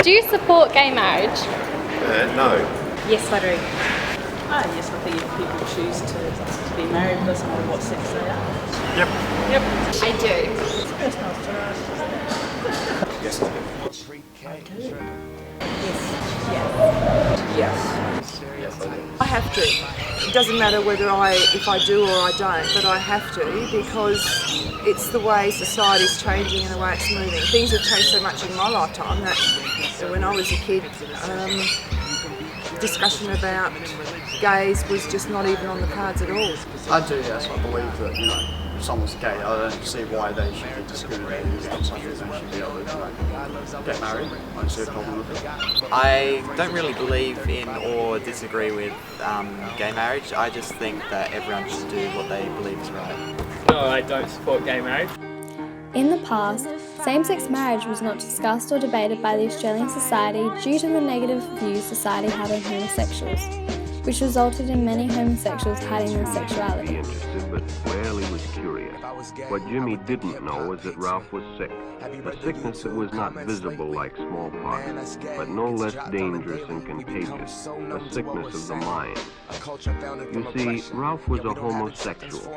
Do you support gay marriage? No. Yes, I do. Yes, I think if people choose to be married, it doesn't matter what sex they are. Yep. Yep. I do. Personal choice. Yes, I do. Yes. I have to. It doesn't matter if I do or I don't, but I have to because it's the way society's changing and the way it's moving. Things have changed so much in my lifetime that when I was a kid, discussion about gays was just not even on the cards at all. I do, yes. I believe that, if someone's gay, I don't see why they should be discriminated against. I think they should be able to get married. I don't see a problem with it. I don't really believe in or disagree with gay marriage. I just think that everyone should do what they believe is right. No, I don't support gay marriage. In the past, same-sex marriage was not discussed or debated by the Australian society due to the negative views society had on homosexuals, which resulted in many homosexuals hiding their sexuality. Interested, but rarely was curious. What Jimmy didn't know was that Ralph was sick. A sickness that was not visible like smallpox, but no less dangerous and contagious, a sickness of the mind. You see, Ralph was a homosexual.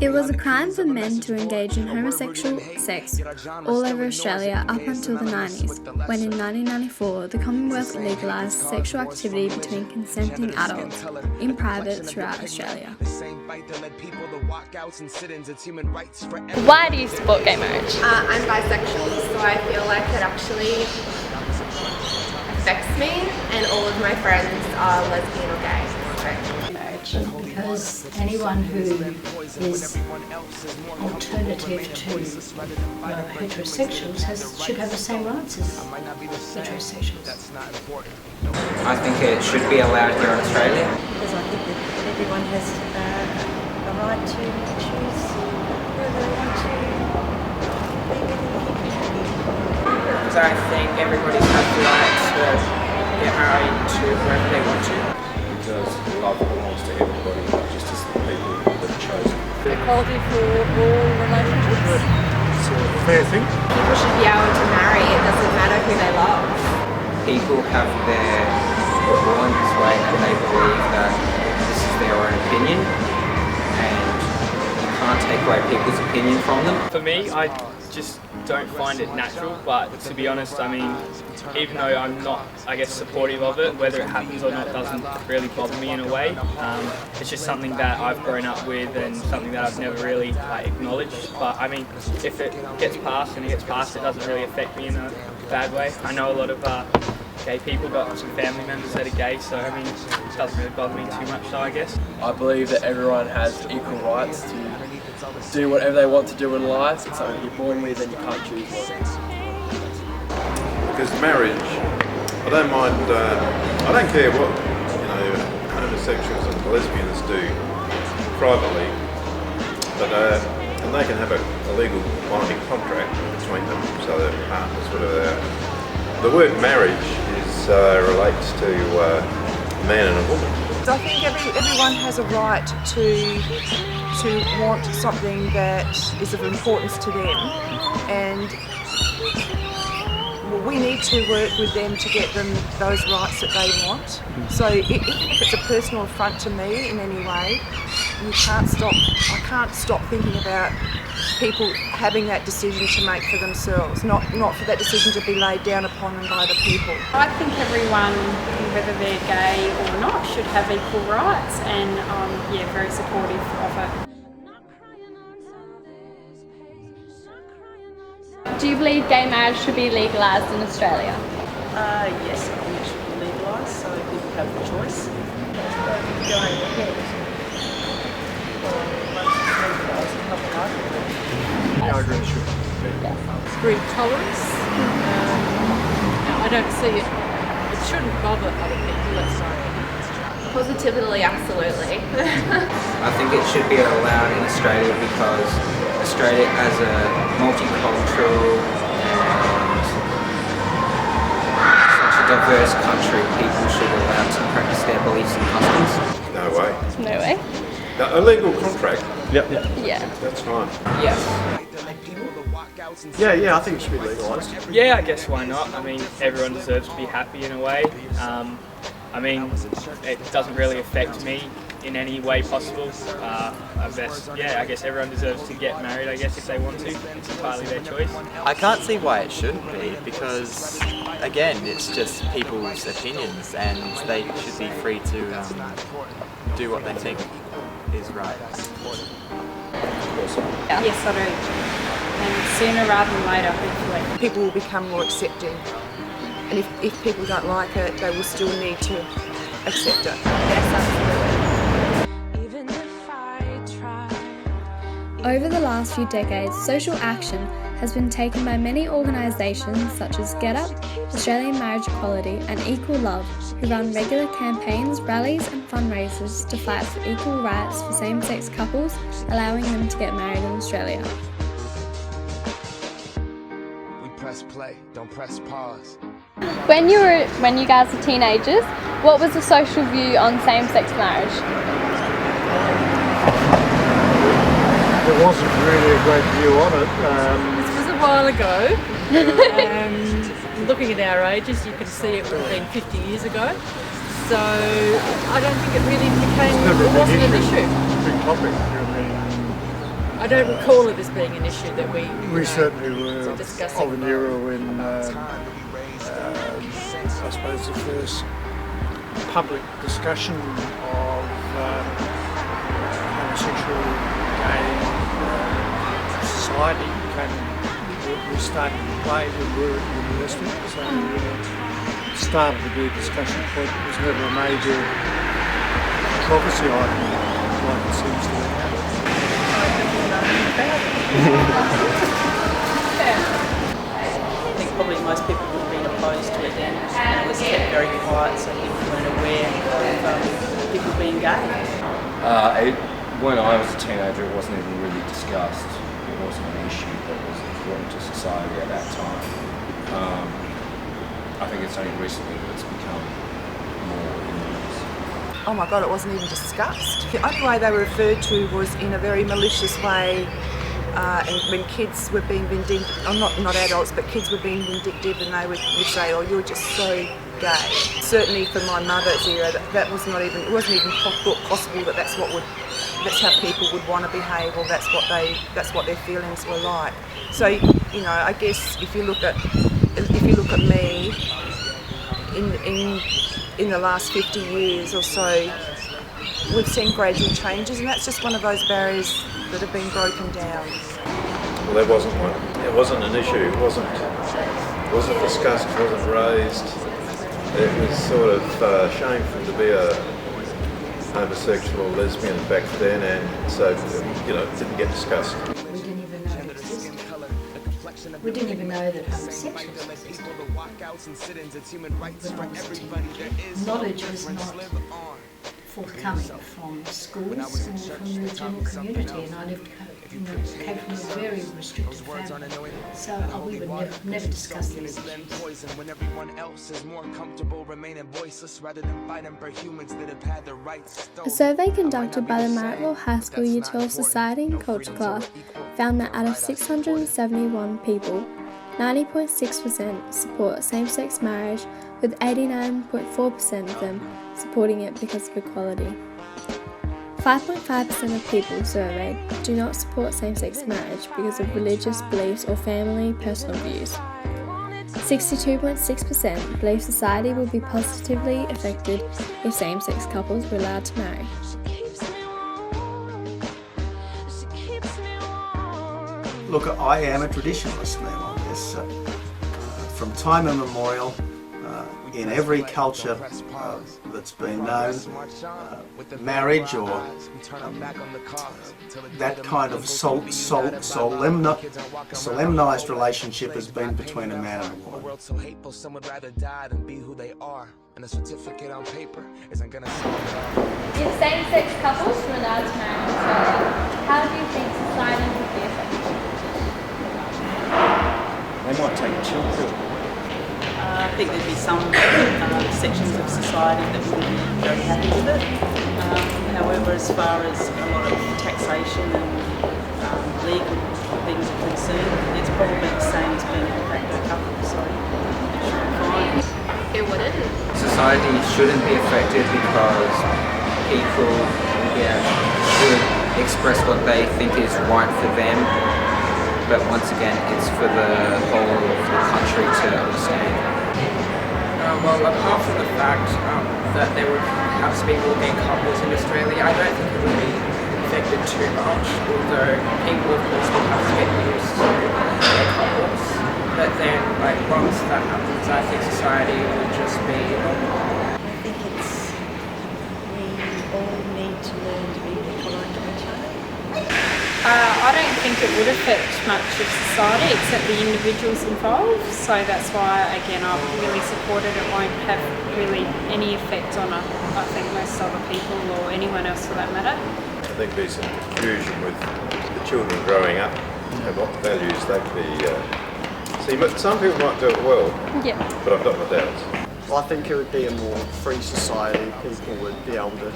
It was a crime for men to engage in homosexual sex all over Australia up until the 90s, when in 1994 the Commonwealth legalised sexual activity between consenting adults in private throughout Australia. Why do you support gay marriage? I'm bisexual, so I feel like it actually affects me, and all of my friends are lesbian or gay. Because anyone who is alternative to heterosexuals should have the same rights as heterosexuals. I think it should be allowed here in Australia. Because I think that everyone has a right to choose whether they want to be with Because I think everybody has the right to get married to whoever they want to. Because love belongs to everybody, not just to the people that are chosen. Equality for all relationships. It's a fair thing. People should be able to marry, it doesn't matter who they love. People have their born this way and they believe that this is their own opinion and you can't take away people's opinion from them. For me, I just don't find it natural, but to be honest, I mean, even though I'm not, I guess, supportive of it, whether it happens or not doesn't really bother me in a way. It's just something that I've grown up with and something that I've never really acknowledged. But I mean, if it gets passed and it gets passed, it doesn't really affect me in a bad way. I know a lot of gay people, got some family members that are gay, so I mean, it doesn't really bother me too much, so I guess. I believe that everyone has equal rights to do whatever they want to do in life. It's something you're born with and you can't choose one. Because marriage, I don't mind, I don't care what, homosexuals and lesbians do privately, but and they can have a legal binding contract between them, so they're partners, whatever they are. The word marriage relates to a man and a woman. I think everyone has a right to want something that is of importance to them, and we need to work with them to get them those rights that they want. So even if it's a personal affront to me in any way, I can't stop thinking about people having that decision to make for themselves, not for that decision to be laid down upon them by the people. I think everyone, whether they're gay or not, should have equal rights, and I'm very supportive of it. Do you believe gay marriage should be legalised in Australia? Yes, I think it should be legalised so people have the choice. Going ahead. I agree, sure. Breed tolerance. I don't see it. It shouldn't bother other people, let's say. Positively, absolutely. I think it should be allowed in Australia because Australia as a multicultural and such a diverse country, people should be allowed to practice their beliefs and customs. No way. No way. A legal contract? Yep. Yeah. That's fine. Yes. Yeah, I think it should be legalised. Yeah, I guess why not? I mean, everyone deserves to be happy in a way. I mean, it doesn't really affect me in any way possible. I guess everyone deserves to get married, I guess, if they want to. It's entirely their choice. I can't see why it shouldn't be, because again, it's just people's opinions and they should be free to do what they think is right. Yes, I do. And sooner rather than later, hopefully. People will become more accepting. And if people don't like it, they will still need to accept it. Over the last few decades, social action has been taken by many organisations such as Get Up, Australian Marriage Equality and Equal Love, who run regular campaigns, rallies and fundraisers to fight for equal rights for same-sex couples, allowing them to get married in Australia. We press play, don't press pause. When you guys were teenagers, what was the social view on same-sex marriage? There wasn't really a great view on it. This was a while ago. Looking at our ages, you can see it would have been 50 years ago. So I don't think it really wasn't an issue. Big topic. I don't recall it as being an issue that we certainly were discussing. of an era when I suppose the first public discussion of homosexual gay society was starting to play when we were at university. So it started to be a discussion point. It was never a major controversy item like it seems to be now. I think probably most people would have been opposed to it then, and it was kept very quiet so people weren't aware of people being gay. When I was a teenager, it wasn't even really discussed. It wasn't an issue that was important to society at that time. I think it's only recently that it's become more in the news. Oh my God, it wasn't even discussed. The only way they were referred to was in a very malicious way, and when kids were being vindictive, not adults, but kids were being vindictive, and they would say, "Oh, you're just so gay." Certainly for my mother's era, that was not even. It wasn't even thought possible that that's how people would want to behave, or that's what their feelings were like. So I guess if you look at me in the last 50 years or so, we've seen gradual changes, and that's just one of those barriers that have been broken down. Well, there wasn't one. It wasn't an issue. It wasn't discussed. It wasn't raised. It was sort of shameful to be a homosexual or lesbian back then, and so it didn't get discussed. We didn't even know it existed. We didn't even know that homosexuals existed. Knowledge was not forthcoming from schools or from the general community, and I came from a very restricted family, so we would never discuss these issues. A survey conducted by the Marrickville High School Year 12 Society and Culture class found that out of 671 people, 90.6% support same-sex marriage, with 89.4% of them supporting it because of equality. 5.5% of people surveyed do not support same-sex marriage because of religious beliefs or family personal views. 62.6% believe society will be positively affected if same-sex couples were allowed to marry. Look, I am a traditionalist now, I guess. From time immemorial, in every culture that's been known, marriage or that kind of solemnised relationship has been between a man and a woman. If same-sex couples were allowed to marry in Australia, how do you think society would be affected? They might take a chill pill. I think there'd be some sections of society that wouldn't be very happy with it. However, as far as a lot of taxation and legal things of concern. It's probably the same as being a de facto couple, so it should be fine. It wouldn't. Society shouldn't be affected because people should express what they think is right for them, but once again it's for the whole of the country to understand. Well, apart from the fact that there would perhaps be more gay couples in Australia, I don't think it would be affected too much, although people of course will have to get used to gay couples. But then, like, once that happens, I think society would just be normal. I think we all need to learn to be polite to each other. I don't think it would affect much of society except the individuals involved, so that's why, again, I'm really supported. It won't have really any effect on, I think, most other people or anyone else for that matter. I think there's some confusion with the children growing up and what values they'd be. See, but some people might do it well, yeah. But I've got my doubts. Well, I think it would be a more free society. People would be able to,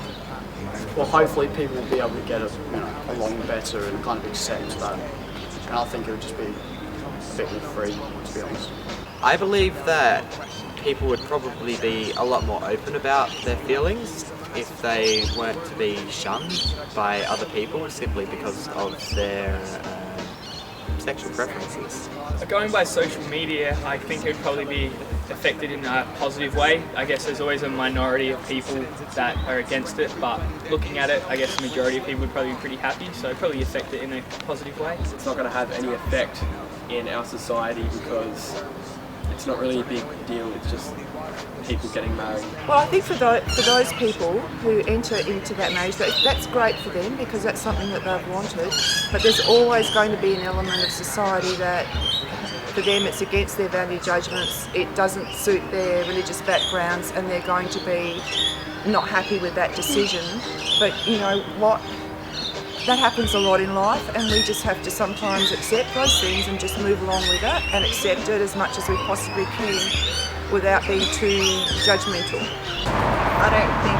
well, hopefully people would be able to get along better and kind of accept that. And I think it would just be a bit more free, to be honest. I believe that people would probably be a lot more open about their feelings if they weren't to be shunned by other people simply because of their sexual preferences. Going by social media, I think it would probably be affected in a positive way. I guess there's always a minority of people that are against it, but looking at it, I guess the majority of people would probably be pretty happy, so it'd probably affect it in a positive way. It's not going to have any effect in our society because it's not really a big deal, it's just people getting married. Well, I think for those people who enter into that marriage, that's great for them because that's something that they've wanted, but there's always going to be an element of society that for them it's against their value judgments, it doesn't suit their religious backgrounds, and they're going to be not happy with that decision. But you know what? That happens a lot in life, and we just have to sometimes accept those things and just move along with it and accept it as much as we possibly can without being too judgmental. I don't think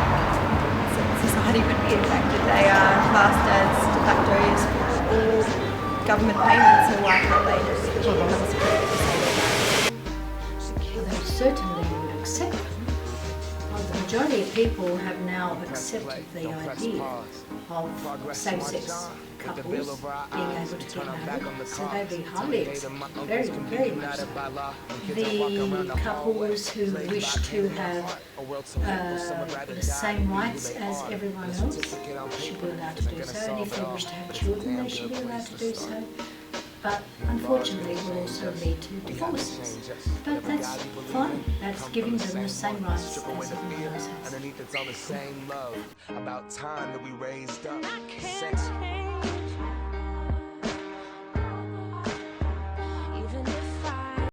society would be impacted. They are classed as de factos for all government payments, so why can't they just become security? They certainly would accept them. The majority of people have now accepted the idea of same-sex couples being able to get married, so they'd be highly accepted, very, very much so. The couples who wish to have the same rights as everyone else should be allowed to do so, and if they wish to have children, they should be allowed to do so. But unfortunately it will also lead to divorces. But that's fine, that's giving them the same rights as everyone else has. Underneath it's all the same love. About time that we raised up.